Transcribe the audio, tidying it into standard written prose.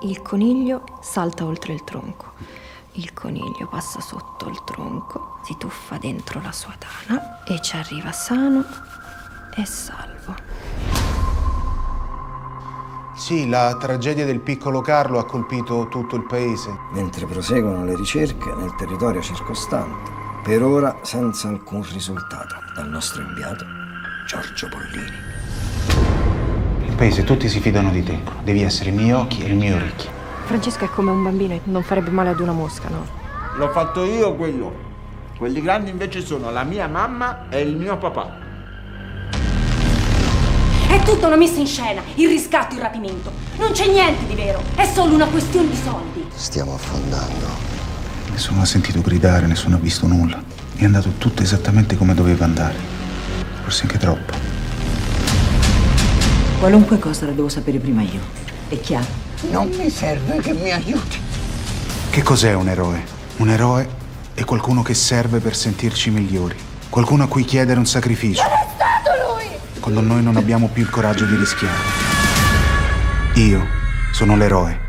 Il coniglio salta oltre il tronco. Il coniglio passa sotto il tronco, si tuffa dentro la sua tana e ci arriva sano e salvo. Sì, la tragedia del piccolo Carlo ha colpito tutto il paese. Mentre proseguono le ricerche nel territorio circostante, per ora senza alcun risultato, dal nostro inviato Giorgio Pollini. Il paese, tutti si fidano di te. Devi essere i miei occhi e il mio orecchio. Francesco è come un bambino e non farebbe male ad una mosca, no? L'ho fatto io quello. Quelli grandi invece sono la mia mamma e il mio papà. È tutta una messa in scena, il riscatto, il rapimento. Non c'è niente di vero, è solo una questione di soldi. Stiamo affondando. Nessuno ha sentito gridare, nessuno ha visto nulla. È andato tutto esattamente come doveva andare. Forse anche troppo. Qualunque cosa la devo sapere prima io. È chiaro? Non mi serve che mi aiuti. Che cos'è un eroe? Un eroe è qualcuno che serve per sentirci migliori. Qualcuno a cui chiedere un sacrificio. È stato lui! Quando noi non abbiamo più il coraggio di rischiare. Io sono l'eroe.